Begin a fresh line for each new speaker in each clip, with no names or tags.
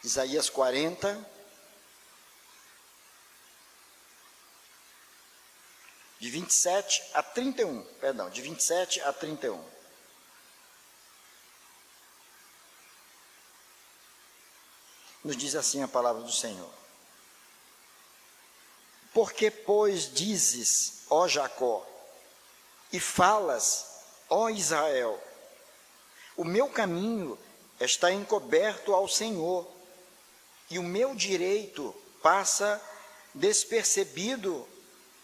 Isaías 40, de 27 a 31, perdão, de 27 a 31. Nos diz assim a palavra do Senhor: Porque, pois, dizes, ó Jacó, e falas, ó Israel, o meu caminho está encoberto ao Senhor, e o meu direito passa despercebido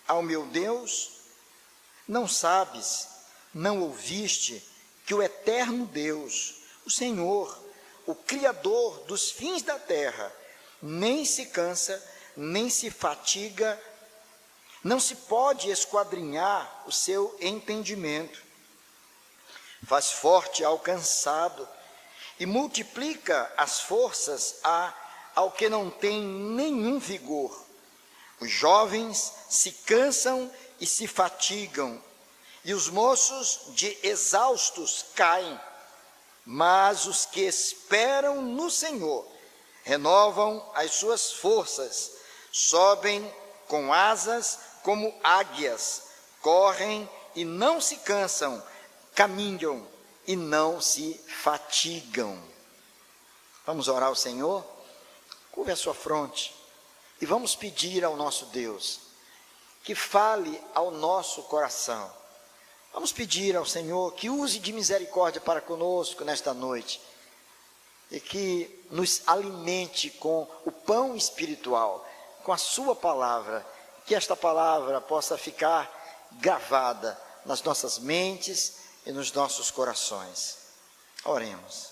ao meu Deus? Não sabes, não ouviste, que o eterno Deus, o Senhor, o Criador dos fins da terra, nem se cansa, nem se fatiga, não se pode esquadrinhar o seu entendimento. Faz forte ao cansado e multiplica as forças ao que não tem nenhum vigor. Os jovens se cansam e se fatigam, e os moços de exaustos caem, mas os que esperam no Senhor renovam as suas forças, sobem com asas como águias, correm e não se cansam, caminham e não se fatigam. Vamos orar ao Senhor? Curve a sua fronte e vamos pedir ao nosso Deus que fale ao nosso coração. Vamos pedir ao Senhor que use de misericórdia para conosco nesta noite e que nos alimente com o pão espiritual, com a sua palavra, que esta palavra possa ficar gravada nas nossas mentes e nos nossos corações. Oremos.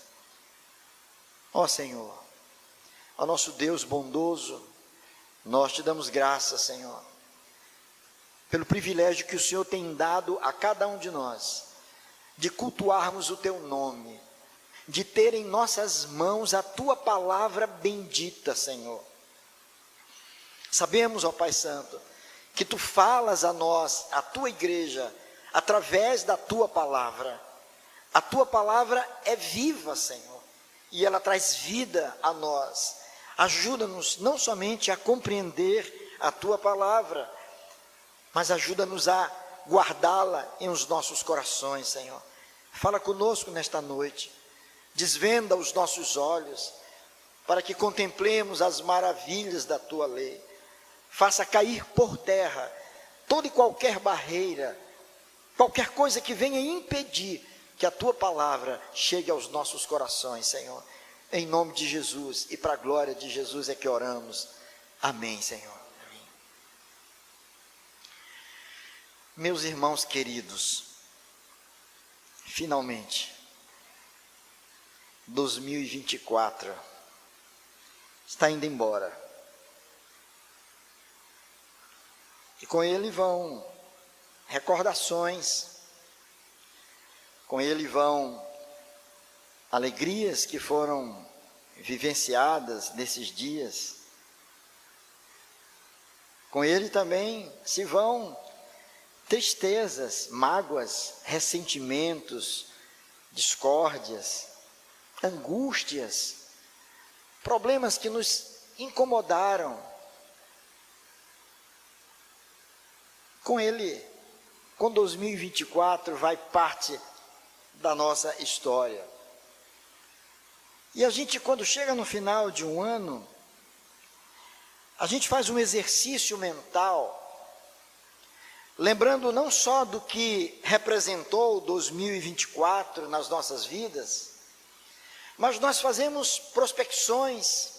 Ó Senhor, ó nosso Deus bondoso, nós te damos graças, Senhor, pelo privilégio que o Senhor tem dado a cada um de nós, de cultuarmos o teu nome, de ter em nossas mãos a tua palavra bendita, Senhor. Sabemos, ó Pai Santo, que tu falas a nós, a tua igreja, através da tua palavra. A tua palavra é viva, Senhor, e ela traz vida a nós. Ajuda-nos não somente a compreender a tua palavra, mas ajuda-nos a guardá-la em os nossos corações, Senhor. Fala conosco nesta noite, desvenda os nossos olhos, para que contemplemos as maravilhas da tua lei. Faça cair por terra toda e qualquer barreira, qualquer coisa que venha impedir que a tua palavra chegue aos nossos corações, Senhor. Em nome de Jesus e para a glória de Jesus é que oramos. Amém, Senhor. Amém. Meus irmãos queridos, finalmente, 2024 está indo embora. E com ele vão recordações, com ele vão alegrias que foram vivenciadas nesses dias. Com ele também se vão tristezas, mágoas, ressentimentos, discórdias, angústias, problemas que nos incomodaram. Com ele, com 2024, vai parte da nossa história. E a gente, quando chega no final de um ano, a gente faz um exercício mental, lembrando não só do que representou 2024 nas nossas vidas, mas nós fazemos prospecções,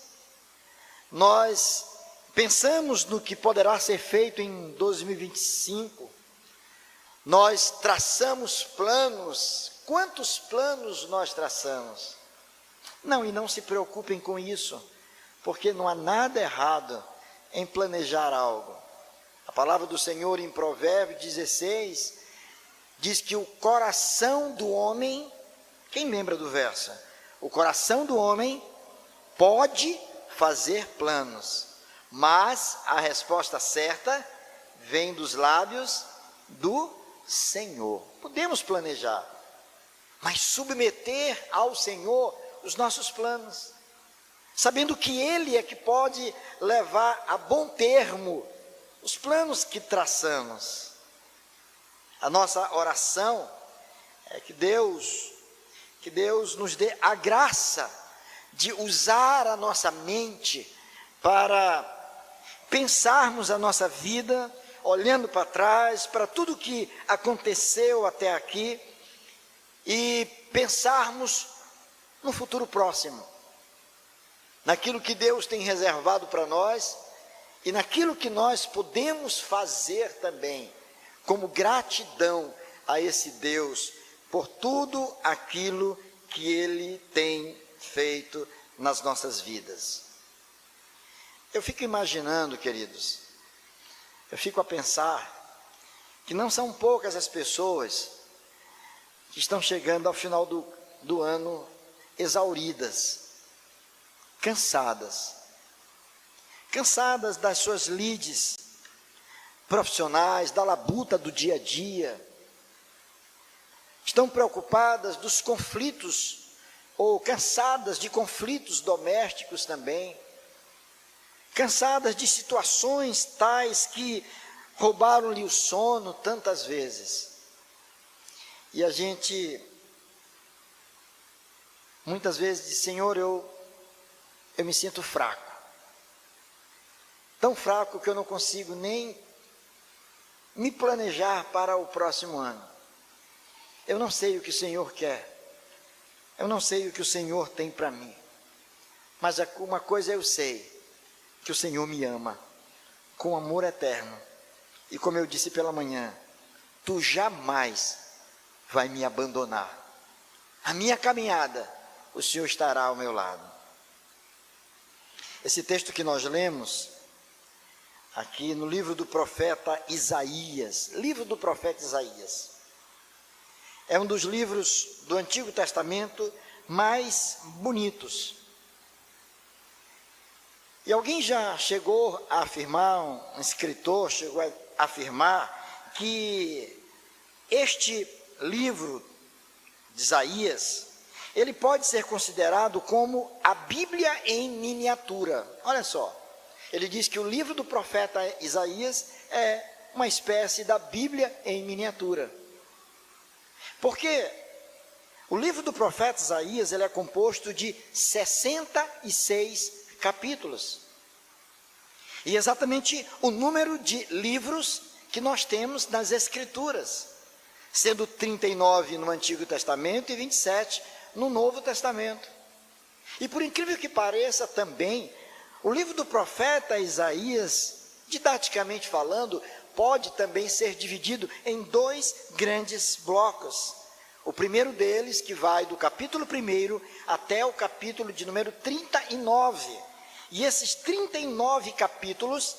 nós pensamos no que poderá ser feito em 2025, nós traçamos planos. Quantos planos nós traçamos? Não, e não se preocupem com isso, porque não há nada errado em planejar algo. A palavra do Senhor em Provérbios 16 diz que o coração do homem, quem lembra do verso? O coração do homem pode fazer planos, mas a resposta certa vem dos lábios do Senhor. Podemos planejar, mas submeter ao Senhor os nossos planos. sabendo que Ele é que pode levar a bom termo os planos que traçamos. A nossa oração é que Deus nos dê a graça de usar a nossa mente para pensarmos a nossa vida, olhando para trás, para tudo que aconteceu até aqui, e pensarmos no futuro próximo, naquilo que Deus tem reservado para nós, e naquilo que nós podemos fazer também, como gratidão a esse Deus, por tudo aquilo que Ele tem feito nas nossas vidas. Eu fico imaginando, queridos, eu fico a pensar que não são poucas as pessoas que estão chegando ao final do ano exauridas, cansadas das suas lides profissionais, da labuta do dia a dia, estão preocupadas dos conflitos, ou cansadas de conflitos domésticos também, cansadas de situações tais que roubaram-lhe o sono tantas vezes. E a gente, muitas vezes diz: Senhor, eu me sinto fraco, tão fraco que eu não consigo nem me planejar para o próximo ano. Eu não sei o que o Senhor quer, eu não sei o que o Senhor tem para mim, mas uma coisa eu sei, que o Senhor me ama com amor eterno, e como eu disse pela manhã, Tu jamais vai me abandonar. A minha caminhada, o Senhor estará ao meu lado. Esse texto que nós lemos aqui no livro do profeta Isaías, é um dos livros do Antigo Testamento mais bonitos. E alguém já chegou a afirmar, um escritor chegou a afirmar que este livro de Isaías, ele pode ser considerado como a Bíblia em miniatura. Olha só, ele diz que o livro do profeta Isaías é uma espécie da Bíblia em miniatura. Porque o livro do profeta Isaías, ele é composto de 66 capítulos. E exatamente o número de livros que nós temos nas Escrituras, sendo 39 no Antigo Testamento e 27 no Novo Testamento. E por incrível que pareça também, o livro do profeta Isaías, didaticamente falando, pode também ser dividido em dois grandes blocos. O primeiro deles, que vai do capítulo 1 até o capítulo de número 39. E esses 39 capítulos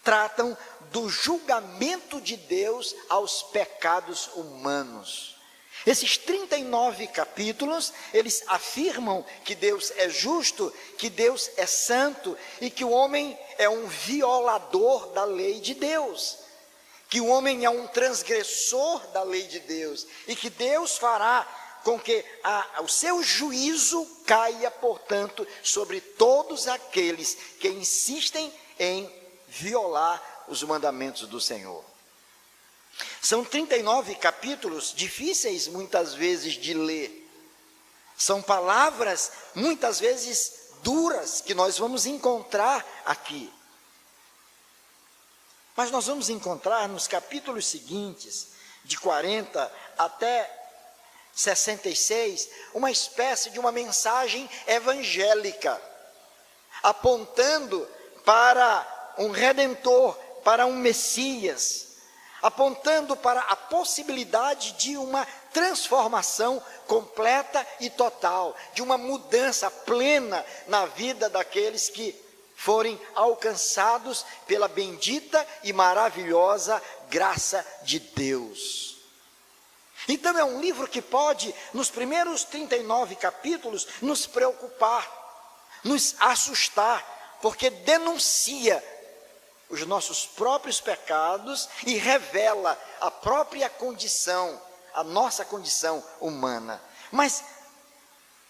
tratam do julgamento de Deus aos pecados humanos. Esses 39 capítulos, eles afirmam que Deus é justo, que Deus é santo e que o homem é um violador da lei de Deus, que o homem é um transgressor da lei de Deus e que Deus fará com que o seu juízo caia, portanto, sobre todos aqueles que insistem em violar os mandamentos do Senhor. São 39 capítulos difíceis muitas vezes de ler. São palavras muitas vezes duras que nós vamos encontrar aqui. Mas nós vamos encontrar nos capítulos seguintes, de 40 até 66, uma espécie de uma mensagem evangélica, apontando para um Redentor, para um Messias, apontando para a possibilidade de uma transformação completa e total, de uma mudança plena na vida daqueles que forem alcançados pela bendita e maravilhosa graça de Deus. Então é um livro que pode, nos primeiros 39 capítulos, nos preocupar, nos assustar, porque denuncia os nossos próprios pecados e revela a própria condição, a nossa condição humana. Mas,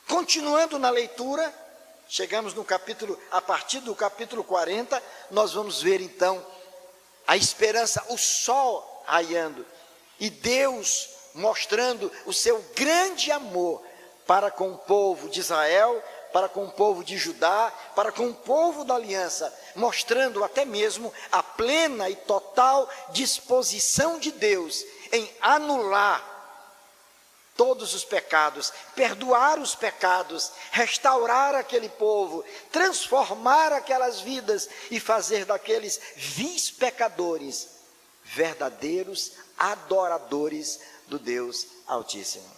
continuando na leitura, chegamos no capítulo, a partir do capítulo 40, nós vamos ver então a esperança, o sol raiando, e Deus mostrando o seu grande amor para com o povo de Israel, para com o povo de Judá, para com o povo da aliança, mostrando até mesmo a plena e total disposição de Deus em anular todos os pecados, perdoar os pecados, restaurar aquele povo, transformar aquelas vidas e fazer daqueles vis pecadores verdadeiros adoradores do Deus Altíssimo.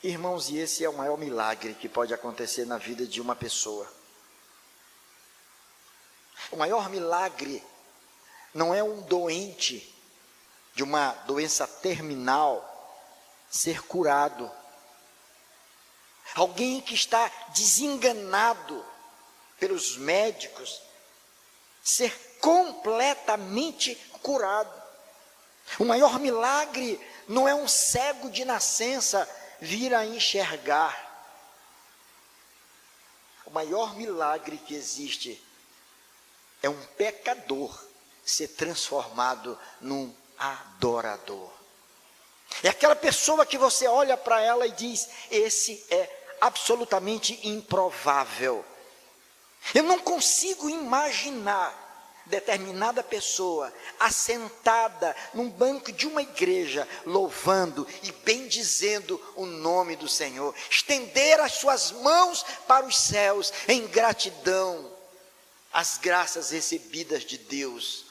Irmãos, e esse é o maior milagre que pode acontecer na vida de uma pessoa. O maior milagre não é um doente de uma doença terminal ser curado. Alguém que está desenganado pelos médicos ser completamente curado. O maior milagre não é um cego de nascença vir a enxergar. O maior milagre que existe é um pecador ser transformado num adorador. É aquela pessoa que você olha para ela e diz: esse é absolutamente improvável. Eu não consigo imaginar determinada pessoa assentada num banco de uma igreja, louvando e bendizendo o nome do Senhor, estender as suas mãos para os céus em gratidão às graças recebidas de Deus.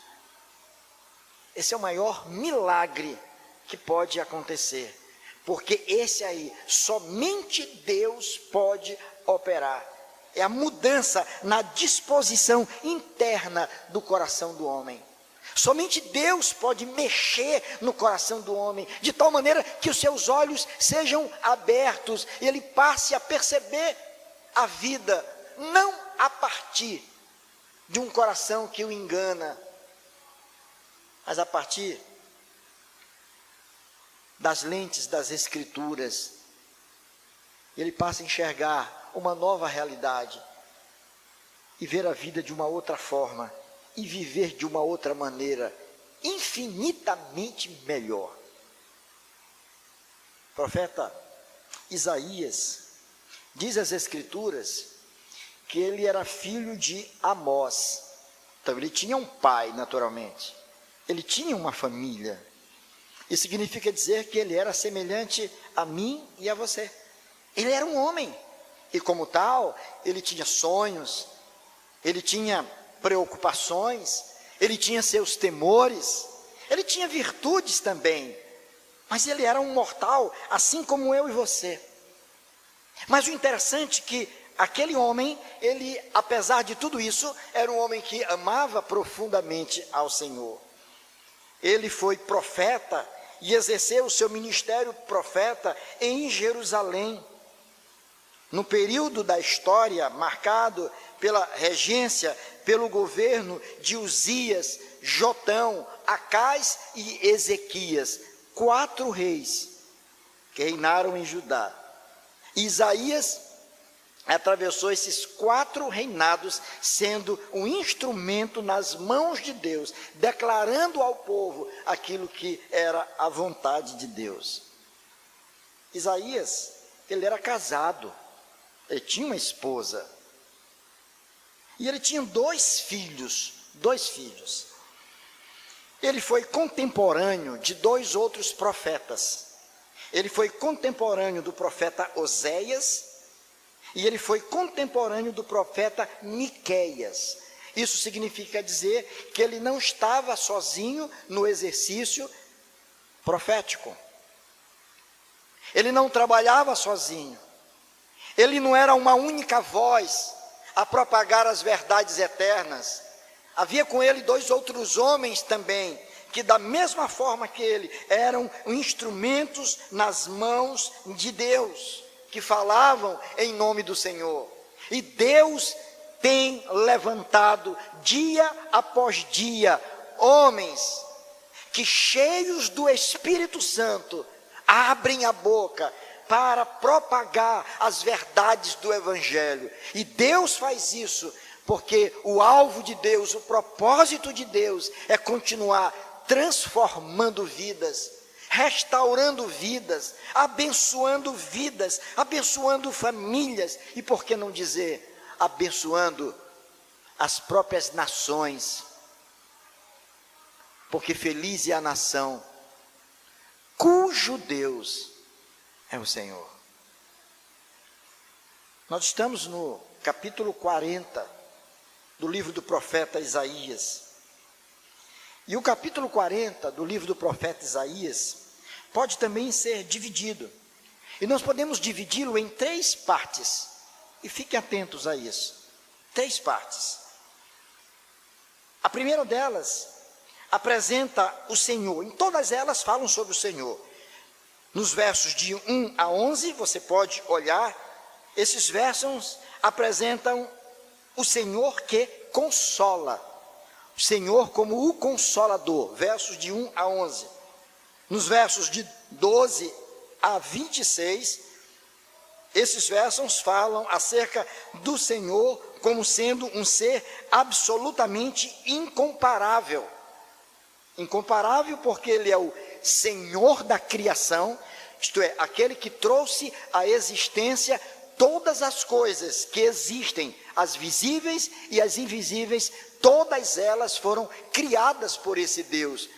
Esse é o maior milagre que pode acontecer, porque esse aí, somente Deus pode operar. É a mudança na disposição interna do coração do homem. Somente Deus pode mexer no coração do homem, de tal maneira que os seus olhos sejam abertos, e ele passe a perceber a vida, não a partir de um coração que o engana, mas a partir das lentes das Escrituras. Ele passa a enxergar uma nova realidade e ver a vida de uma outra forma e viver de uma outra maneira, infinitamente melhor. O profeta Isaías diz às Escrituras que ele era filho de Amós. Então ele tinha um pai, naturalmente. Ele tinha uma família. Isso significa dizer que ele era semelhante a mim e a você. Ele era um homem. E como tal, ele tinha sonhos, ele tinha preocupações, ele tinha seus temores, ele tinha virtudes também. Mas ele era um mortal, assim como eu e você. Mas o interessante é que aquele homem, ele, apesar de tudo isso, era um homem que amava profundamente ao Senhor. Ele foi profeta e exerceu o seu ministério profeta em Jerusalém. No período da história marcado pela regência, pelo governo de Uzias, Jotão, Acás e Ezequias, 4 reis que reinaram em Judá. Isaías atravessou esses 4 reinados, sendo um instrumento nas mãos de Deus, declarando ao povo aquilo que era a vontade de Deus. Isaías, ele era casado, ele tinha uma esposa, e ele tinha 2 filhos, Ele foi contemporâneo de 2 outros profetas. Ele foi contemporâneo do profeta Oséias, e ele foi contemporâneo do profeta Miqueias. Isso significa dizer que ele não estava sozinho no exercício profético. Ele não trabalhava sozinho. Ele não era uma única voz a propagar as verdades eternas. Havia com ele 2 outros homens também, que da mesma forma que ele, eram instrumentos nas mãos de Deus, que falavam em nome do Senhor. E Deus tem levantado dia após dia homens que, cheios do Espírito Santo, abrem a boca para propagar as verdades do Evangelho. E Deus faz isso porque o alvo de Deus, o propósito de Deus é continuar transformando vidas, restaurando vidas, abençoando famílias e, por que não dizer, abençoando as próprias nações. Porque feliz é a nação cujo Deus é o Senhor. Nós estamos no capítulo 40 do livro do profeta Isaías. E o capítulo 40 do livro do profeta Isaías pode também ser dividido. E nós podemos dividi-lo em 3 partes. E fiquem atentos a isso. 3 partes. A primeira delas apresenta o Senhor. Em todas elas falam sobre o Senhor. Nos versos de 1 a 11, você pode olhar, esses versos apresentam o Senhor que consola. O Senhor como o Consolador, versos de 1 a 11. Nos versos de 12 a 26, esses versos falam acerca do Senhor como sendo um ser absolutamente incomparável. Incomparável porque Ele é o Senhor da criação, isto é, aquele que trouxe à existência todas as coisas que existem, as visíveis e as invisíveis, todas elas foram criadas por esse Deus.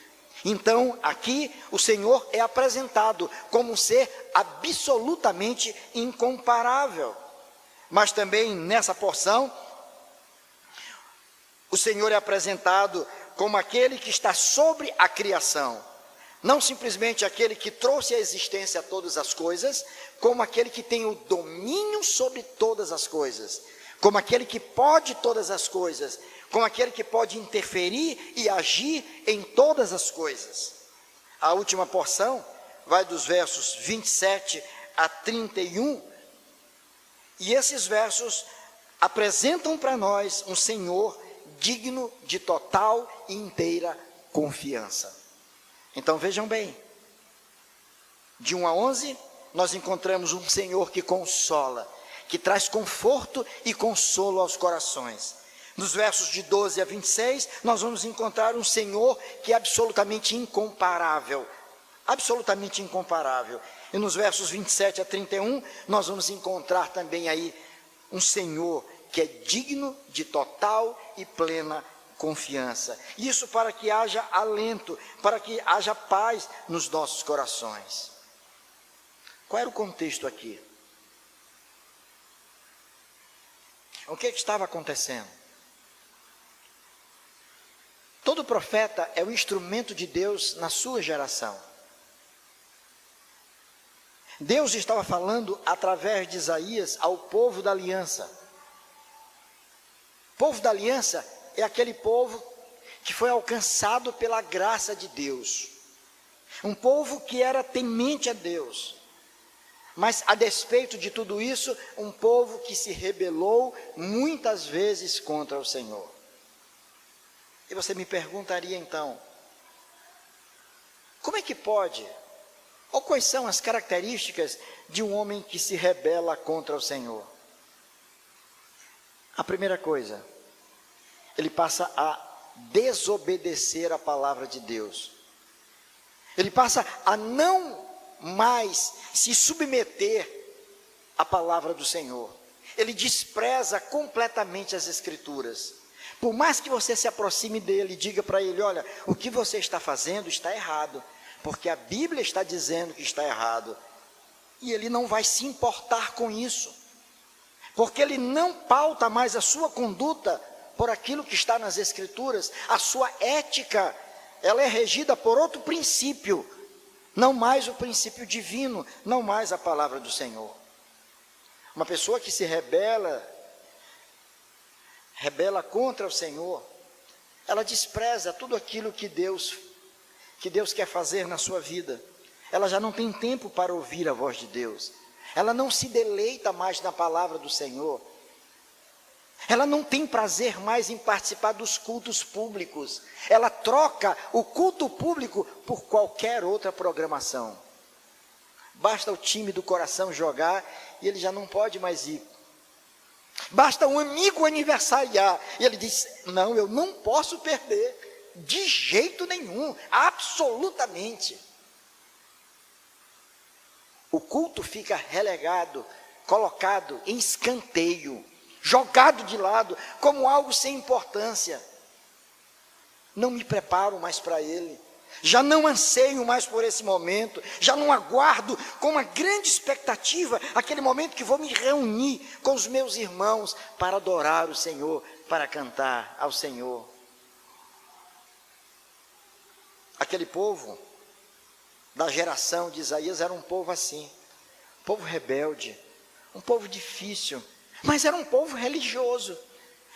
Então, aqui, o Senhor é apresentado como um ser absolutamente incomparável. Mas também, nessa porção, o Senhor é apresentado como aquele que está sobre a criação. Não simplesmente aquele que trouxe à existência todas as coisas, como aquele que tem o domínio sobre todas as coisas, como aquele que pode todas as coisas, como aquele que pode interferir e agir em todas as coisas. A última porção vai dos versos 27 a 31, e esses versos apresentam para nós um Senhor digno de total e inteira confiança. Então vejam bem, de 1 a 11, nós encontramos um Senhor que consola, que traz conforto e consolo aos corações. Nos versos de 12 a 26, nós vamos encontrar um Senhor que é absolutamente incomparável. Absolutamente incomparável. E nos versos 27 a 31, nós vamos encontrar também aí um Senhor que é digno de total e plena confiança. Isso para que haja alento, para que haja paz nos nossos corações. Qual era o contexto aqui? O que estava acontecendo? Todo profeta é o instrumento de Deus na sua geração. Deus estava falando através de Isaías ao povo da aliança. O povo da aliança é aquele povo que foi alcançado pela graça de Deus. Um povo que era temente a Deus. Mas, a despeito de tudo isso, um povo que se rebelou muitas vezes contra o Senhor. E você me perguntaria então, como é que pode, ou quais são as características de um homem que se rebela contra o Senhor? A primeira coisa, ele passa a desobedecer a palavra de Deus. Ele passa a não mais se submeter à palavra do Senhor. Ele despreza completamente as Escrituras. Por mais que você se aproxime dele e diga para ele, olha, o que você está fazendo está errado, porque a Bíblia está dizendo que está errado. E ele não vai se importar com isso, porque ele não pauta mais a sua conduta por aquilo que está nas Escrituras. A sua ética, ela é regida por outro princípio, não mais o princípio divino, não mais a palavra do Senhor. Uma pessoa que se rebela contra o Senhor, ela despreza tudo aquilo que Deus quer fazer na sua vida. Ela já não tem tempo para ouvir a voz de Deus. Ela não se deleita mais na palavra do Senhor. Ela não tem prazer mais em participar dos cultos públicos. Ela troca o culto público por qualquer outra programação. Basta o time do coração jogar e ele já não pode mais ir. Basta um amigo aniversariar e ele diz: não, eu não posso perder, de jeito nenhum, absolutamente. O culto fica relegado, colocado em escanteio, jogado de lado, como algo sem importância. Não me preparo mais para ele, já não anseio mais por esse momento, já não aguardo com uma grande expectativa aquele momento que vou me reunir com os meus irmãos para adorar o Senhor, para cantar ao Senhor. Aquele povo da geração de Isaías era um povo assim, um povo rebelde, um povo difícil, mas era um povo religioso,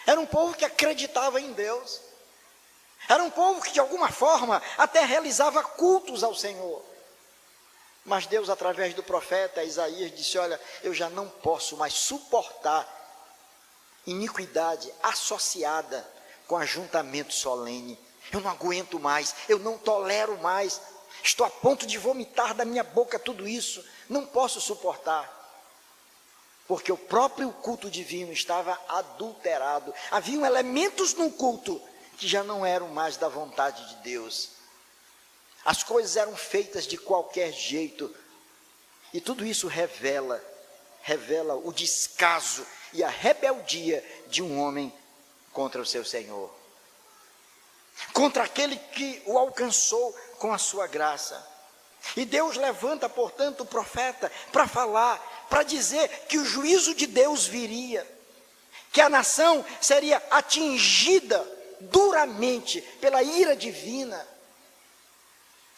era um povo que acreditava em Deus, era um povo que de alguma forma até realizava cultos ao Senhor. Mas Deus, através do profeta Isaías, disse: olha, eu já não posso mais suportar iniquidade associada com ajuntamento solene. Eu não aguento mais, eu não tolero mais, estou a ponto de vomitar da minha boca tudo isso, não posso suportar. Porque o próprio culto divino estava adulterado, haviam elementos no culto que já não eram mais da vontade de Deus. As coisas eram feitas de qualquer jeito, e tudo isso revela o descaso e a rebeldia de um homem contra o seu Senhor, contra aquele que o alcançou com a sua graça. E Deus levanta, portanto, o profeta para falar, para dizer que o juízo de Deus viria, que a nação seria atingida duramente pela ira divina.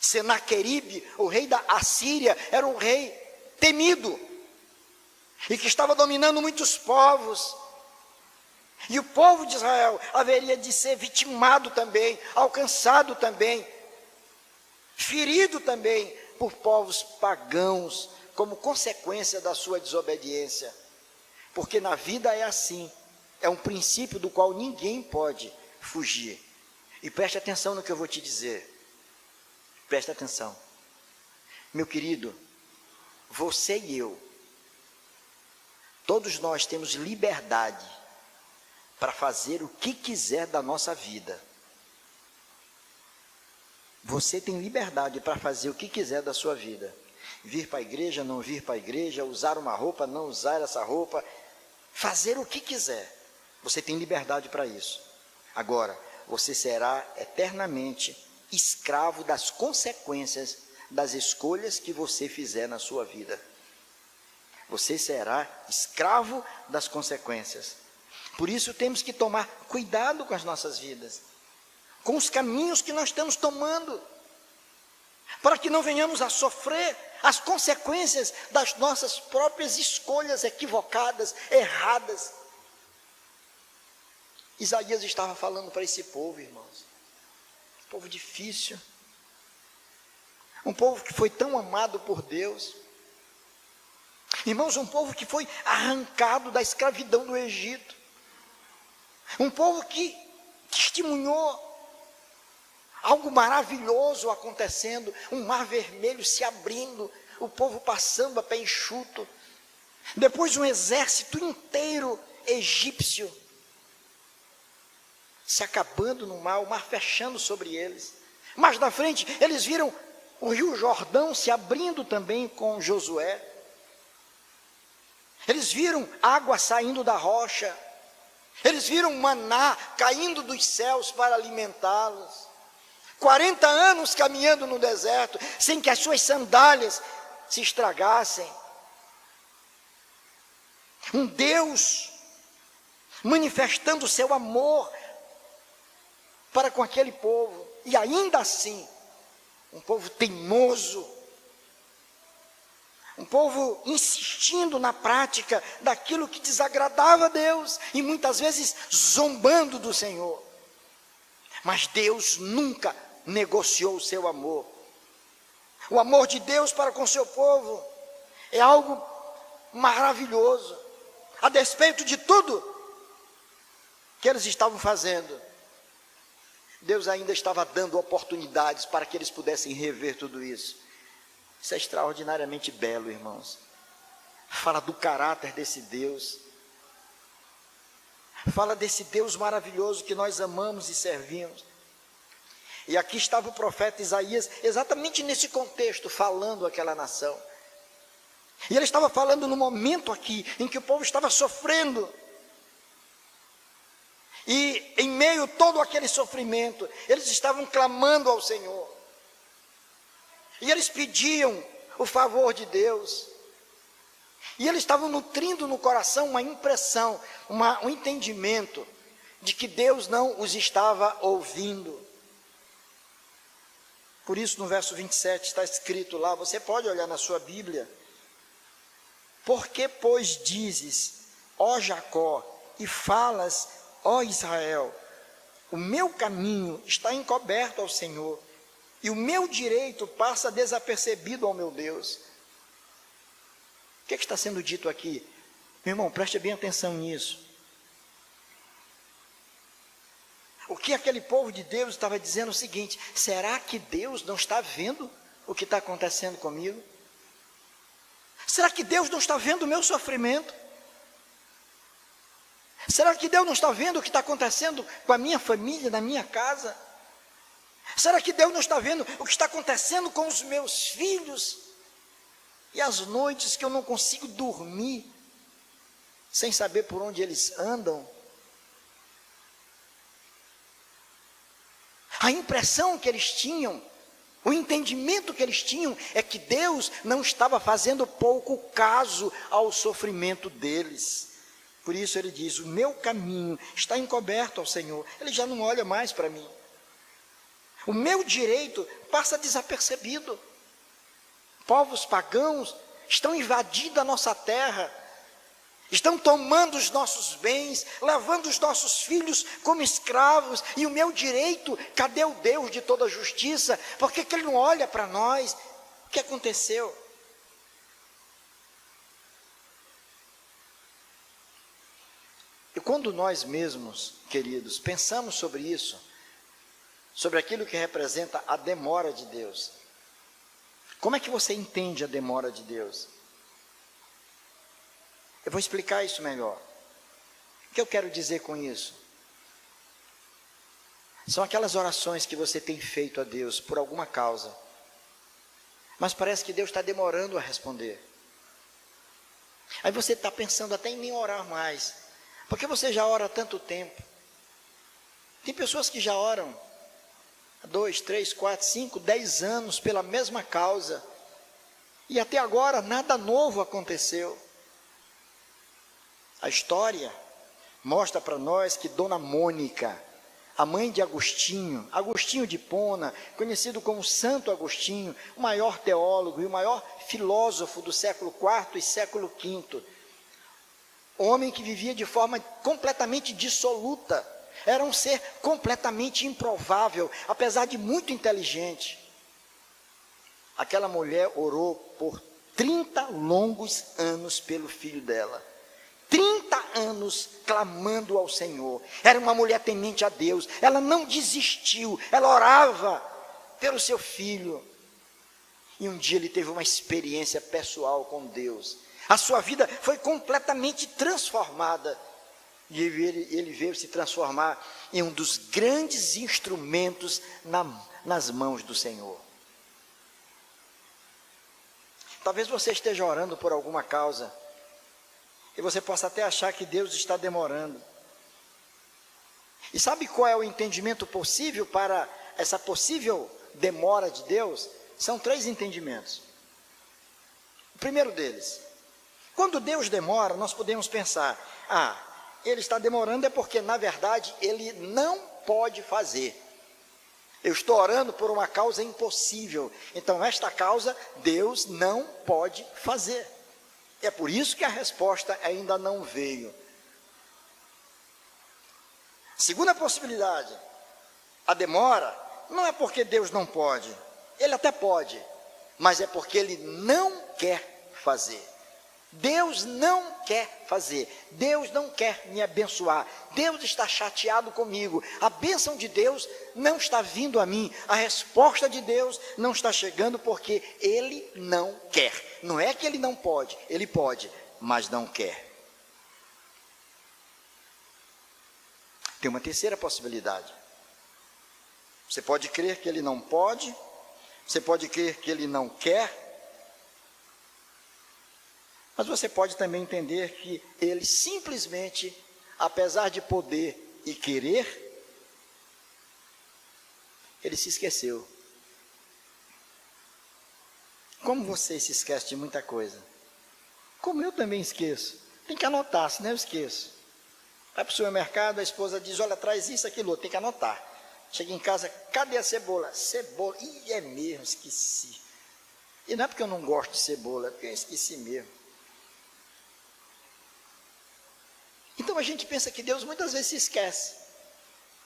Senaqueribe, o rei da Assíria, era um rei temido e que estava dominando muitos povos. E o povo de Israel haveria de ser vitimado também, alcançado também, ferido também por povos pagãos, como consequência da sua desobediência. Porque na vida é assim, é um princípio do qual ninguém pode fugir. E preste atenção no que eu vou te dizer. Preste atenção. Meu querido, você e eu, todos nós temos liberdade para fazer o que quiser da nossa vida. Você tem liberdade para fazer o que quiser da sua vida. Vir para a igreja, não vir para a igreja, usar uma roupa, não usar essa roupa, fazer o que quiser. Você tem liberdade para isso. Agora, você será eternamente escravo das consequências das escolhas que você fizer na sua vida. Você será escravo das consequências. Por isso temos que tomar cuidado com as nossas vidas, com os caminhos que nós estamos tomando, para que não venhamos a sofrer as consequências das nossas próprias escolhas equivocadas, erradas. Isaías estava falando para esse povo, irmãos, um povo difícil, um povo que foi tão amado por Deus, irmãos, um povo que foi arrancado da escravidão do Egito, um povo que testemunhou algo maravilhoso acontecendo, um mar vermelho se abrindo, o povo passando a pé enxuto, depois um exército inteiro egípcio se acabando no mar, o mar fechando sobre eles. Mais na frente, eles viram o rio Jordão se abrindo também com Josué. Eles viram água saindo da rocha. Eles viram maná caindo dos céus para alimentá-los. 40 anos caminhando no deserto, sem que as suas sandálias se estragassem. Um Deus manifestando o seu amor para com aquele povo, e ainda assim, um povo teimoso, um povo insistindo na prática daquilo que desagradava a Deus, e muitas vezes zombando do Senhor. Mas Deus nunca negociou o seu amor. O amor de Deus para com o seu povo é algo maravilhoso, a despeito de tudo que eles estavam fazendo. Deus ainda estava dando oportunidades para que eles pudessem rever tudo isso. Isso é extraordinariamente belo, irmãos. Fala do caráter desse Deus. Fala desse Deus maravilhoso que nós amamos e servimos. E aqui estava o profeta Isaías, exatamente nesse contexto, falando àquela nação. E ele estava falando no momento aqui, em que o povo estava sofrendo. E em meio a todo aquele sofrimento, eles estavam clamando ao Senhor. E eles pediam o favor de Deus. E eles estavam nutrindo no coração uma impressão, um entendimento de que Deus não os estava ouvindo. Por isso no verso 27 está escrito lá, você pode olhar na sua Bíblia. Por que, pois, dizes, ó Jacó, e falas, ó Israel, o meu caminho está encoberto ao Senhor, e o meu direito passa desapercebido ao meu Deus. O que está sendo dito aqui? Meu irmão, preste bem atenção nisso. O que aquele povo de Deus estava dizendo é o seguinte: será que Deus não está vendo o que está acontecendo comigo? Será que Deus não está vendo o meu sofrimento? Será que Deus não está vendo o que está acontecendo com a minha família, na minha casa? Será que Deus não está vendo o que está acontecendo com os meus filhos? E as noites que eu não consigo dormir, sem saber por onde eles andam? A impressão que eles tinham, o entendimento que eles tinham, é que Deus não estava fazendo pouco caso ao sofrimento deles. Por isso ele diz, o meu caminho está encoberto ao Senhor. Ele já não olha mais para mim. O meu direito passa desapercebido. Povos pagãos estão invadindo a nossa terra, estão tomando os nossos bens, levando os nossos filhos como escravos, e o meu direito, cadê o Deus de toda justiça? Por que Ele não olha para nós? O que aconteceu? E quando nós mesmos, queridos, pensamos sobre isso, sobre aquilo que representa a demora de Deus, como é que você entende a demora de Deus? Eu vou explicar isso melhor. O que eu quero dizer com isso? São aquelas orações que você tem feito a Deus por alguma causa, mas parece que Deus está demorando a responder. Aí você está pensando até em nem orar mais, porque você já ora há tanto tempo. Tem pessoas que já oram há 2, 3, 4, 5, 10 anos pela mesma causa, e até agora nada novo aconteceu. A história mostra para nós que Dona Mônica, a mãe de Agostinho, Agostinho de Hipona, conhecido como Santo Agostinho, o maior teólogo e o maior filósofo do século IV e século V, homem que vivia de forma completamente dissoluta, era um ser completamente improvável, apesar de muito inteligente. Aquela mulher orou por 30 longos anos pelo filho dela. 30 anos clamando ao Senhor. Era uma mulher temente a Deus. Ela não desistiu. Ela orava pelo seu filho. E um dia ele teve uma experiência pessoal com Deus. A sua vida foi completamente transformada. E ele veio se transformar em um dos grandes instrumentos nas mãos do Senhor. Talvez você esteja orando por alguma causa, e você possa até achar que Deus está demorando. E sabe qual é o entendimento possível para essa possível demora de Deus? São 3 entendimentos. O primeiro deles, quando Deus demora, nós podemos pensar, Ele está demorando é porque, na verdade, Ele não pode fazer. Eu estou orando por uma causa impossível, então esta causa Deus não pode fazer. É por isso que a resposta ainda não veio. Segunda possibilidade, a demora não é porque Deus não pode, Ele até pode, mas é porque Ele não quer fazer. Deus não quer fazer, Deus não quer me abençoar, Deus está chateado comigo, a bênção de Deus não está vindo a mim, a resposta de Deus não está chegando porque Ele não quer. Não é que Ele não pode, Ele pode, mas não quer. Tem uma terceira possibilidade. Você pode crer que Ele não pode, você pode crer que Ele não quer, mas você pode também entender que Ele simplesmente, apesar de poder e querer, Ele se esqueceu. Como você se esquece de muita coisa? Como eu também esqueço. Tem que anotar, senão eu esqueço. Vai para o supermercado, a esposa diz, olha, traz isso, aquilo, tem que anotar. Chega em casa, cadê a cebola? Cebola, ih, é mesmo, esqueci. E não é porque eu não gosto de cebola, é porque eu esqueci mesmo. Então a gente pensa que Deus muitas vezes se esquece.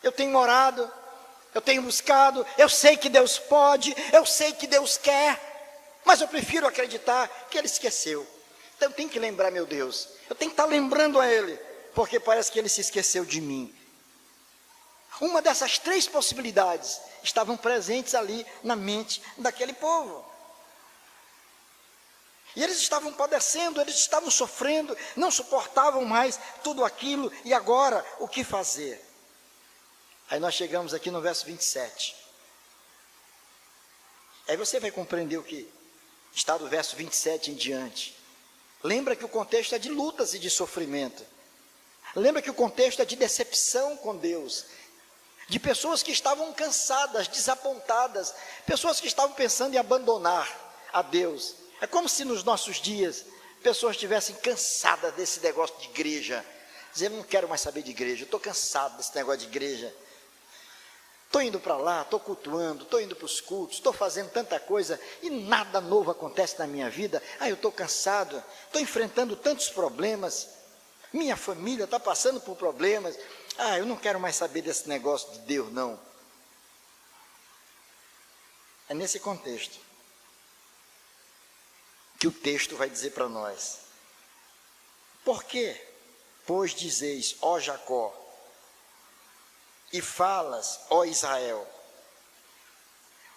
Eu tenho orado, eu tenho buscado, eu sei que Deus pode, eu sei que Deus quer, mas eu prefiro acreditar que Ele esqueceu. Então eu tenho que lembrar meu Deus, eu tenho que estar lembrando a Ele, porque parece que Ele se esqueceu de mim. Uma dessas três possibilidades estavam presentes ali na mente daquele povo. E eles estavam padecendo, eles estavam sofrendo, não suportavam mais tudo aquilo, e agora, o que fazer? Aí nós chegamos aqui no verso 27. Aí você vai compreender o que está do verso 27 em diante. Lembra que o contexto é de lutas e de sofrimento. Lembra que o contexto é de decepção com Deus. De pessoas que estavam cansadas, desapontadas, pessoas que estavam pensando em abandonar a Deus. É como se nos nossos dias, pessoas estivessem cansadas desse negócio de igreja. Dizendo, não quero mais saber de igreja, estou cansado desse negócio de igreja. Estou indo para lá, estou cultuando, estou indo para os cultos, estou fazendo tanta coisa e nada novo acontece na minha vida. Eu estou cansado, estou enfrentando tantos problemas. Minha família está passando por problemas. Eu não quero mais saber desse negócio de Deus, não. É nesse contexto que o texto vai dizer para nós. Por que, pois, dizeis, ó Jacó, e falas, ó Israel,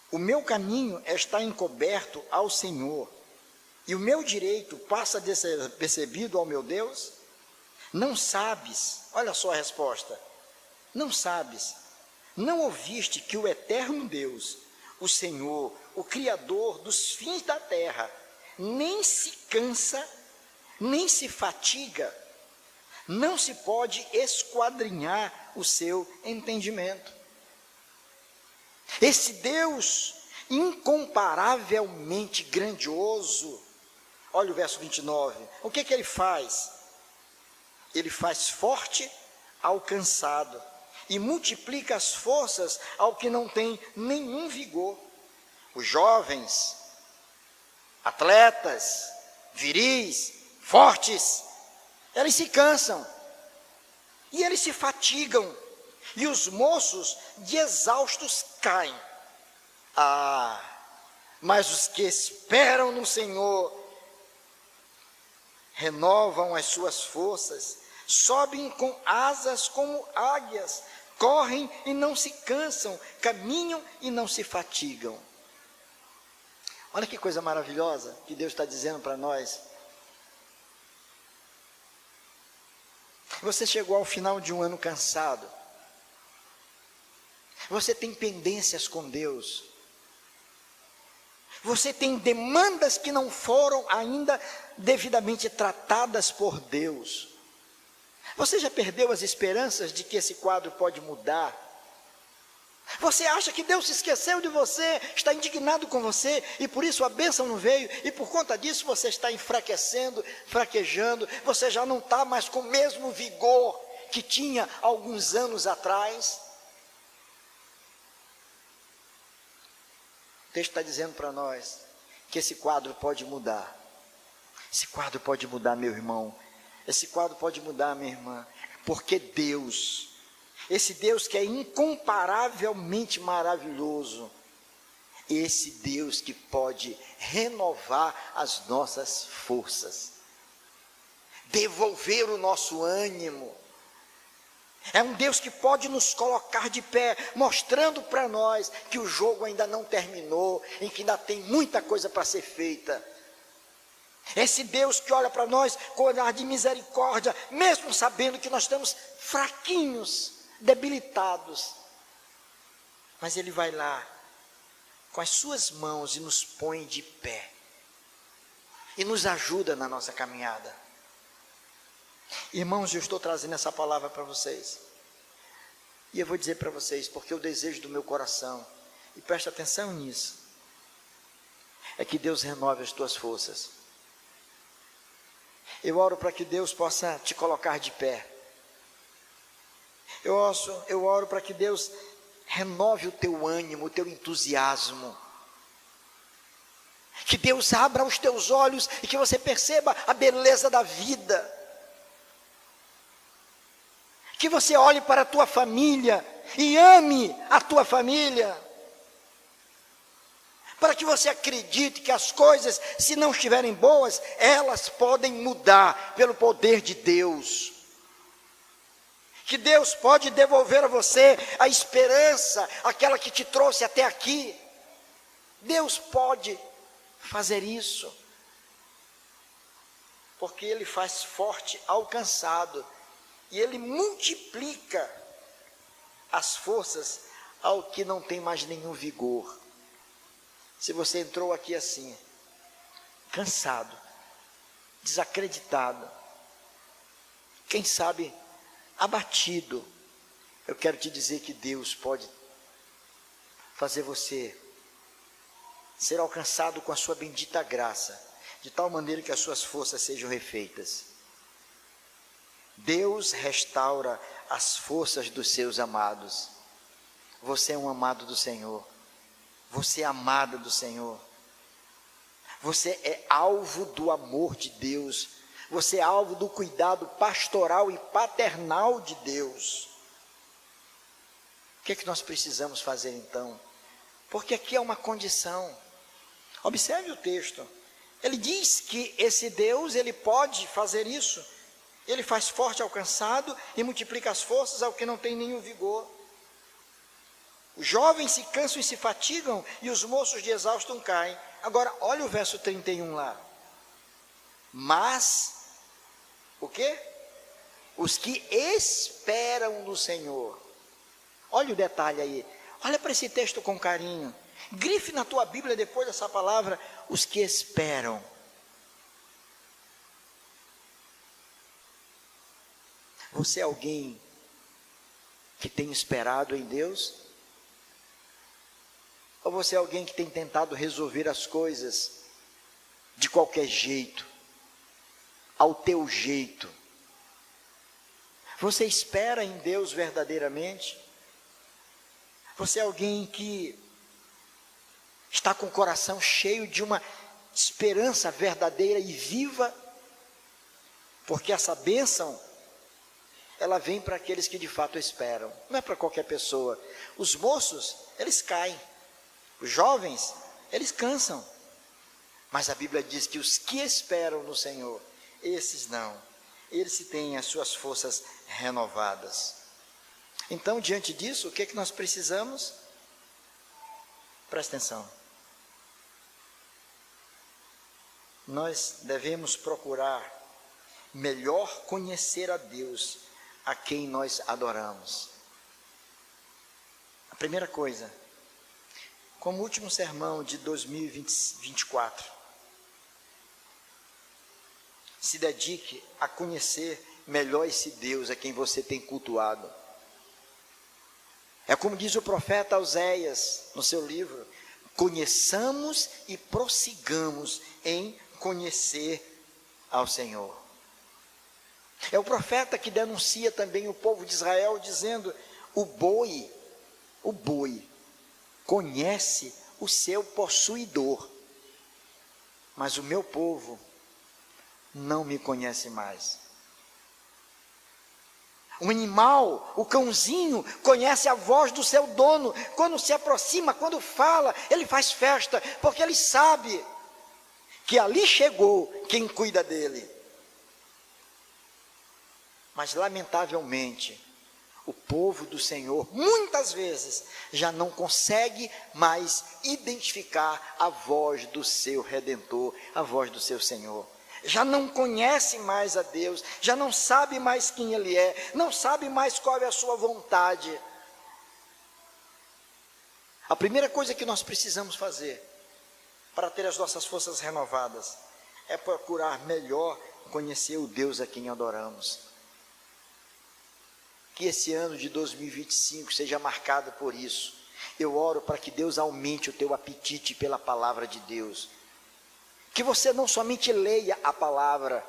o meu caminho está encoberto ao Senhor, e o meu direito passa despercebido ao meu Deus? Não sabes, olha só a resposta, não sabes, não ouviste que o eterno Deus, o Senhor, o Criador dos fins da terra, nem se cansa, nem se fatiga, não se pode esquadrinhar o seu entendimento. Esse Deus incomparavelmente grandioso, olha o verso 29, o que Ele faz? Ele faz forte ao cansado e multiplica as forças ao que não tem nenhum vigor. Os jovens, atletas, viris, fortes, eles se cansam, e eles se fatigam, e os moços de exaustos caem. Mas os que esperam no Senhor, renovam as suas forças, sobem com asas como águias, correm e não se cansam, caminham e não se fatigam. Olha que coisa maravilhosa que Deus está dizendo para nós. Você chegou ao final de um ano cansado. Você tem pendências com Deus. Você tem demandas que não foram ainda devidamente tratadas por Deus. Você já perdeu as esperanças de que esse quadro pode mudar? Você acha que Deus se esqueceu de você, está indignado com você, e por isso a bênção não veio, e por conta disso você está enfraquecendo, fraquejando, você já não está mais com o mesmo vigor que tinha alguns anos atrás? O texto está dizendo para nós que esse quadro pode mudar. Esse quadro pode mudar, meu irmão. Esse quadro pode mudar, minha irmã, porque Deus, esse Deus que é incomparavelmente maravilhoso, esse Deus que pode renovar as nossas forças. devolver o nosso ânimo. É um Deus que pode nos colocar de pé, mostrando para nós que o jogo ainda não terminou, em que ainda tem muita coisa para ser feita. Esse Deus que olha para nós com olhar de misericórdia, mesmo sabendo que nós estamos fraquinhos, debilitados. Mas Ele vai lá, com as suas mãos, e nos põe de pé. E nos ajuda na nossa caminhada. Irmãos, eu estou trazendo essa palavra para vocês. E eu vou dizer para vocês, porque o desejo do meu coração, e preste atenção nisso, é que Deus renove as tuas forças. Eu oro para que Deus possa te colocar de pé. Eu oro para que Deus renove o teu ânimo, o teu entusiasmo. Que Deus abra os teus olhos e que você perceba a beleza da vida. Que você olhe para a tua família e ame a tua família. Para que você acredite que as coisas, se não estiverem boas, elas podem mudar pelo poder de Deus. Que Deus pode devolver a você a esperança, aquela que te trouxe até aqui. Deus pode fazer isso. Porque Ele faz forte ao cansado. E Ele multiplica as forças ao que não tem mais nenhum vigor. Se você entrou aqui assim, cansado, desacreditado, quem sabe abatido, eu quero te dizer que Deus pode fazer você ser alcançado com a sua bendita graça, de tal maneira que as suas forças sejam refeitas. Deus restaura as forças dos seus amados. Você é um amado do Senhor. Você é amada do Senhor. Você é alvo do amor de Deus. Você é alvo do cuidado pastoral e paternal de Deus. O que é que nós precisamos fazer então? Porque aqui é uma condição. Observe o texto. Ele diz que esse Deus, Ele pode fazer isso. Ele faz forte ao cansado e multiplica as forças ao que não tem nenhum vigor. Os jovens se cansam e se fatigam, e os moços de exaustos caem. Agora, olha o verso 31 lá. Mas, o quê? Os que esperam no Senhor. Olha o detalhe aí. Olha para esse texto com carinho. Grife na tua Bíblia depois dessa palavra, os que esperam. Você é alguém que tem esperado em Deus? Ou você é alguém que tem tentado resolver as coisas de qualquer jeito, ao teu jeito? Você espera em Deus verdadeiramente? Você é alguém que está com o coração cheio de uma esperança verdadeira e viva? Porque essa bênção, ela vem para aqueles que de fato esperam, não é para qualquer pessoa. Os moços, eles caem. Os jovens, eles cansam. Mas a Bíblia diz que os que esperam no Senhor, esses não. Eles têm as suas forças renovadas. Então, diante disso, o que é que nós precisamos? Presta atenção. Nós devemos procurar melhor conhecer a Deus, a quem nós adoramos. A primeira coisa, como último sermão de 2024, se dedique a conhecer melhor esse Deus a quem você tem cultuado. É como diz o profeta Oséias no seu livro: conheçamos e prossigamos em conhecer ao Senhor. É o profeta que denuncia também o povo de Israel, dizendo: o boi conhece o seu possuidor, mas o meu povo não me conhece mais. O animal, o cãozinho, conhece a voz do seu dono. Quando se aproxima, quando fala, ele faz festa, porque ele sabe que ali chegou quem cuida dele. Mas, lamentavelmente, o povo do Senhor, muitas vezes, já não consegue mais identificar a voz do seu Redentor, a voz do seu Senhor. Já não conhece mais a Deus, já não sabe mais quem Ele é, não sabe mais qual é a sua vontade. A primeira coisa que nós precisamos fazer para ter as nossas forças renovadas é procurar melhor conhecer o Deus a quem adoramos. Que esse ano de 2025 seja marcado por isso. Eu oro para que Deus aumente o teu apetite pela palavra de Deus. Que você não somente leia a palavra,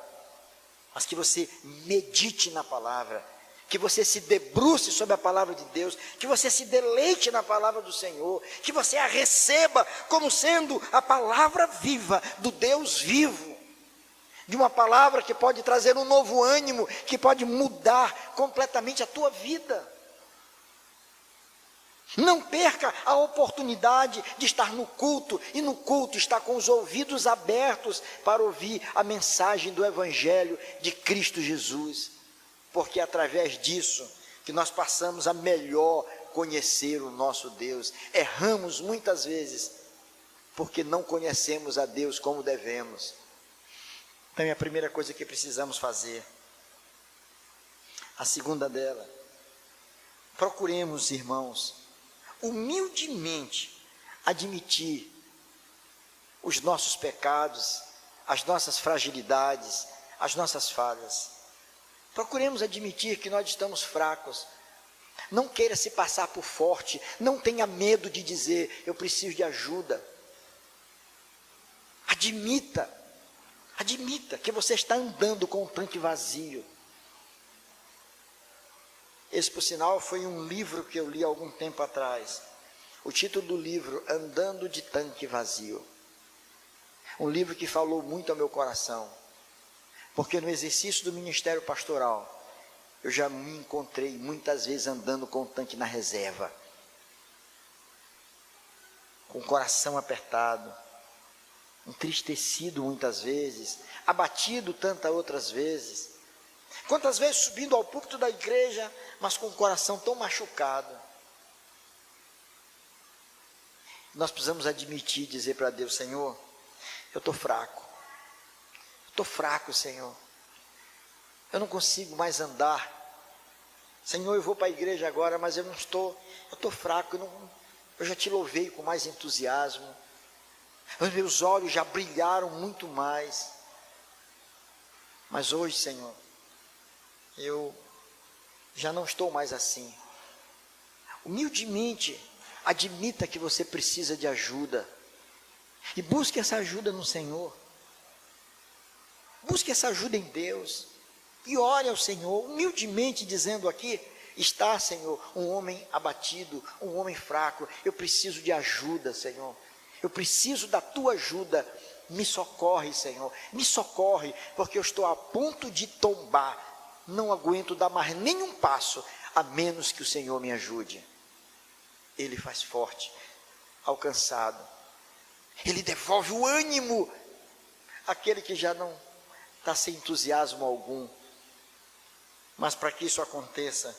mas que você medite na palavra. Que você se debruce sobre a palavra de Deus. Que você se deleite na palavra do Senhor. Que você a receba como sendo a palavra viva do Deus vivo. De uma palavra que pode trazer um novo ânimo, que pode mudar completamente a tua vida. Não perca a oportunidade de estar no culto, e no culto estar com os ouvidos abertos para ouvir a mensagem do Evangelho de Cristo Jesus, porque é através disso que nós passamos a melhor conhecer o nosso Deus. Erramos muitas vezes, porque não conhecemos a Deus como devemos. Então é a primeira coisa que precisamos fazer. A segunda dela, procuremos, irmãos, humildemente admitir os nossos pecados, as nossas fragilidades, as nossas falhas. Procuremos admitir que nós estamos fracos. Não queira se passar por forte, não tenha medo de dizer, eu preciso de ajuda. Admita que você está andando com um tanque vazio. Esse, por sinal, foi um livro que eu li há algum tempo atrás. O título do livro, Andando de Tanque Vazio. Um livro que falou muito ao meu coração. Porque no exercício do ministério pastoral, eu já me encontrei muitas vezes andando com o tanque na reserva. Com o coração apertado. Entristecido muitas vezes, abatido tantas outras vezes. Quantas vezes subindo ao púlpito da igreja, mas com o coração tão machucado. Nós precisamos admitir, dizer para Deus, Senhor, eu estou fraco. Estou fraco, Senhor. Eu não consigo mais andar. Senhor, eu vou para a igreja agora, mas eu estou fraco. Eu já te louvei com mais entusiasmo. Os meus olhos já brilharam muito mais. Mas hoje, Senhor, eu já não estou mais assim. Humildemente, admita que você precisa de ajuda. E busque essa ajuda no Senhor. Busque essa ajuda em Deus. E ore ao Senhor, humildemente dizendo aqui, está, Senhor, um homem abatido, um homem fraco. Eu preciso de ajuda, Senhor. Eu preciso da tua ajuda. Me socorre, Senhor. Me socorre, porque eu estou a ponto de tombar. Não aguento dar mais nenhum passo, a menos que o Senhor me ajude. Ele faz forte ao cansado. Ele devolve o ânimo àquele que já não está sem entusiasmo algum. Mas para que isso aconteça,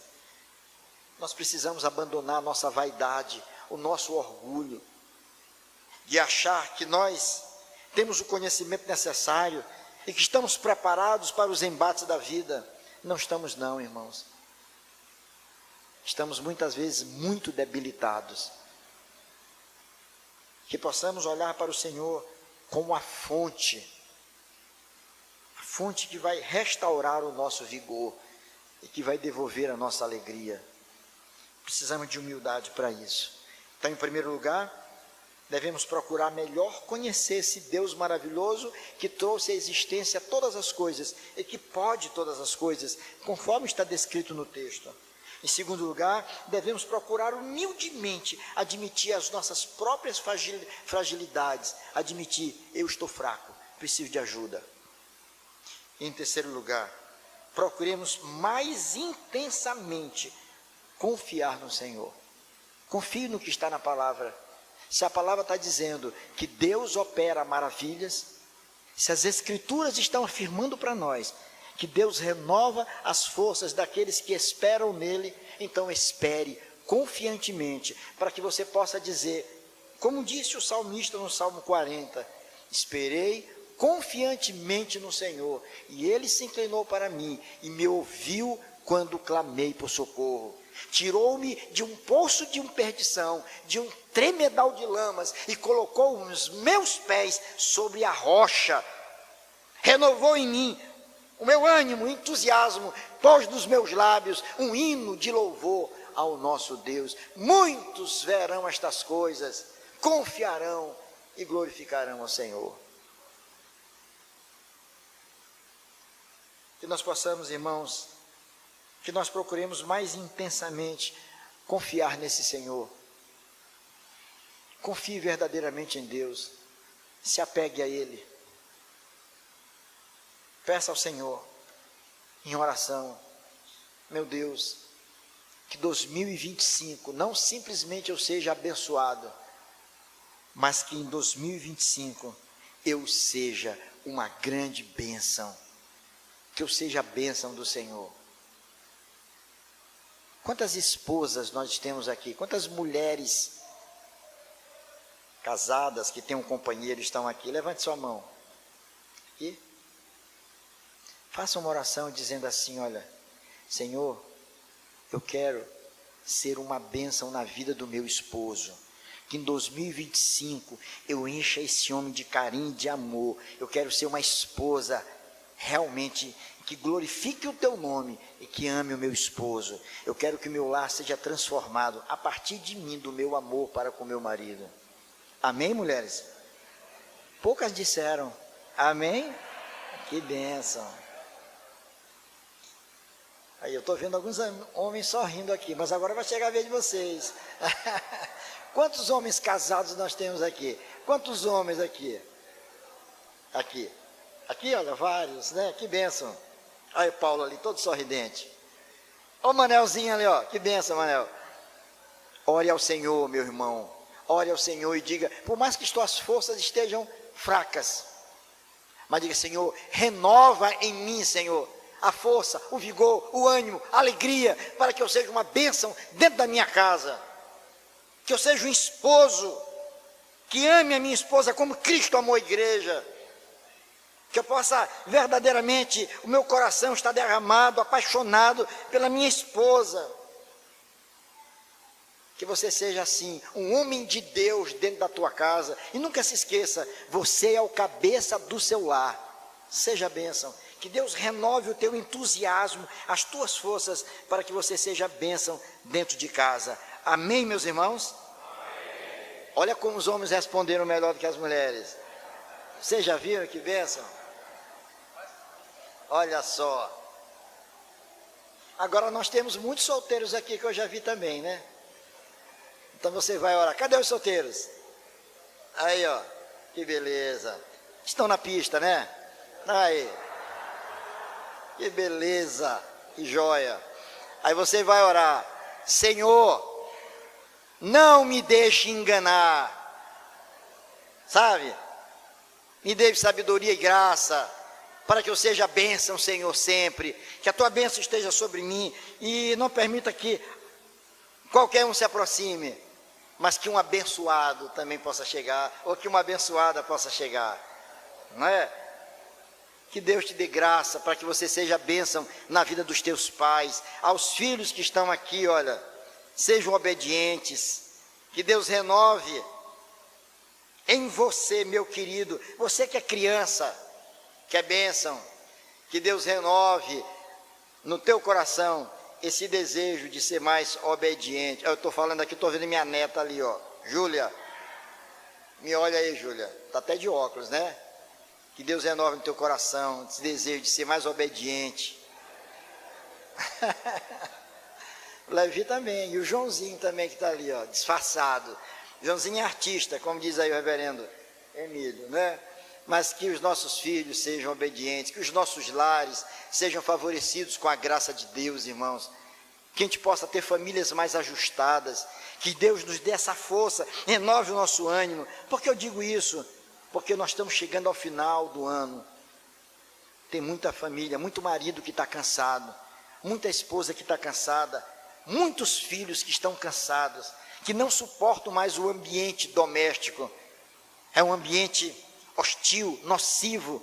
nós precisamos abandonar a nossa vaidade, o nosso orgulho, de achar que nós temos o conhecimento necessário e que estamos preparados para os embates da vida. Não estamos não, irmãos. Estamos muitas vezes muito debilitados. Que possamos olhar para o Senhor como a fonte que vai restaurar o nosso vigor e que vai devolver a nossa alegria. Precisamos de humildade para isso. Então, em primeiro lugar, devemos procurar melhor conhecer esse Deus maravilhoso que trouxe à existência todas as coisas e que pode todas as coisas, conforme está descrito no texto. Em segundo lugar, devemos procurar humildemente admitir as nossas próprias fragilidades, admitir, eu estou fraco, preciso de ajuda. Em terceiro lugar, procuremos mais intensamente confiar no Senhor. Confie no que está na palavra. Se a palavra está dizendo que Deus opera maravilhas, se as Escrituras estão afirmando para nós que Deus renova as forças daqueles que esperam nele. Então espere confiantemente, para que você possa dizer, como disse o salmista no Salmo 40, esperei confiantemente no Senhor, e ele se inclinou para mim, e me ouviu quando clamei por socorro. Tirou-me de um poço de perdição, de um tremedal de lamas, e colocou os meus pés sobre a rocha. Renovou em mim o meu ânimo, o entusiasmo, pôs nos meus lábios um hino de louvor ao nosso Deus. Muitos verão estas coisas, confiarão e glorificarão ao Senhor. Que nós possamos, irmãos, que nós procuremos mais intensamente confiar nesse Senhor. Confie verdadeiramente em Deus, se apegue a Ele. Peça ao Senhor, em oração, meu Deus, que 2025 não simplesmente eu seja abençoado, mas que em 2025 eu seja uma grande bênção, que eu seja a bênção do Senhor. Quantas esposas nós temos aqui, quantas mulheres casadas que têm um companheiro estão aqui? Levante sua mão. Aqui. Faça uma oração dizendo assim, olha, Senhor, eu quero ser uma bênção na vida do meu esposo, que em 2025 eu encha esse homem de carinho e de amor. Eu quero ser uma esposa realmente que glorifique o teu nome e que ame o meu esposo. Eu quero que o meu lar seja transformado a partir de mim, do meu amor para com meu marido. Amém, mulheres? Poucas disseram amém. Que bênção. Aí eu estou vendo alguns homens sorrindo aqui, mas agora vai chegar a vez de vocês. Quantos homens casados nós temos aqui? Quantos homens aqui? Aqui, olha, vários, né? Que bênção. Olha o Paulo ali, todo sorridente. Olha o Manelzinho ali, ó. Que bênção, Manel. Ore ao Senhor, meu irmão. Ore ao Senhor e diga, por mais que tuas forças estejam fracas, mas diga, Senhor, renova em mim, Senhor, a força, o vigor, o ânimo, a alegria, para que eu seja uma bênção dentro da minha casa. Que eu seja um esposo que ame a minha esposa como Cristo amou a igreja. Que eu possa verdadeiramente, o meu coração está derramado, apaixonado pela minha esposa. Que você seja assim, um homem de Deus dentro da tua casa. E nunca se esqueça, você é o cabeça do seu lar. Seja bênção. Que Deus renove o teu entusiasmo, as tuas forças, para que você seja bênção dentro de casa. Amém, meus irmãos? Amém. Olha como os homens responderam melhor do que as mulheres. Vocês já viram que bênção? Olha só. Agora nós temos muitos solteiros aqui que eu já vi também, né? Então você vai orar. Cadê os solteiros? Aí, ó. Que beleza. Estão na pista, né? Aí. Que beleza. Que joia. Aí você vai orar. Senhor, não me deixe enganar. Sabe? Me dê sabedoria e graça, para que eu seja bênção, Senhor, sempre. Que a tua bênção esteja sobre mim. E não permita que qualquer um se aproxime, mas que um abençoado também possa chegar, ou que uma abençoada possa chegar. Não é? Que Deus te dê graça para que você seja bênção na vida dos teus pais. Aos filhos que estão aqui, olha, sejam obedientes. Que Deus renove em você, meu querido, você que é criança, que é bênção, que Deus renove no teu coração esse desejo de ser mais obediente. Eu estou falando aqui, estou vendo minha neta ali, ó, Júlia, me olha aí, Júlia, está até de óculos, né? Que Deus renove no teu coração esse desejo de ser mais obediente. O Levi também, e o Joãozinho também que está ali, ó, disfarçado. Joãozinho é artista, como diz aí o reverendo Emílio, né? Mas que os nossos filhos sejam obedientes, que os nossos lares sejam favorecidos com a graça de Deus, irmãos. Que a gente possa ter famílias mais ajustadas, que Deus nos dê essa força, renove o nosso ânimo. Por que eu digo isso? Porque nós estamos chegando ao final do ano. Tem muita família, muito marido que está cansado, muita esposa que está cansada, muitos filhos que estão cansados, que não suportam mais o ambiente doméstico. É um ambiente hostil, nocivo,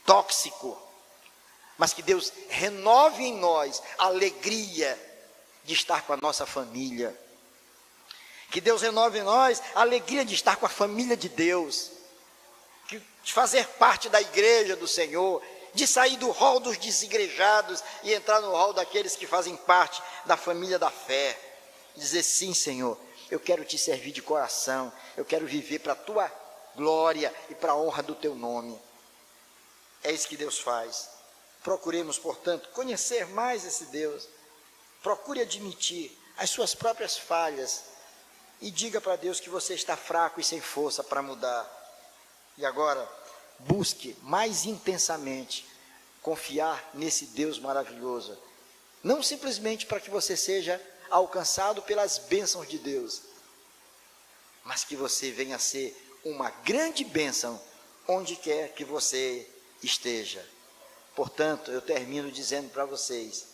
tóxico. Mas que Deus renove em nós a alegria de estar com a nossa família. Que Deus renove em nós a alegria de estar com a família de Deus. De fazer parte da igreja do Senhor. De sair do rol dos desigrejados e entrar no rol daqueles que fazem parte da família da fé. Dizer: sim, Senhor, eu quero te servir de coração. Eu quero viver para a tua glória e para a honra do teu nome. É isso que Deus faz. Procuremos, portanto, conhecer mais esse Deus. Procure admitir as suas próprias falhas e diga para Deus que você está fraco e sem força para mudar. E agora, busque mais intensamente confiar nesse Deus maravilhoso. Não simplesmente para que você seja alcançado pelas bênçãos de Deus, mas que você venha a ser uma grande bênção onde quer que você esteja. Portanto, eu termino dizendo para vocês: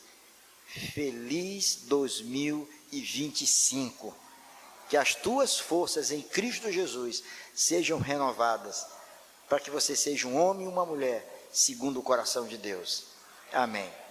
feliz 2025, que as tuas forças em Cristo Jesus sejam renovadas, para que você seja um homem e uma mulher segundo o coração de Deus. Amém.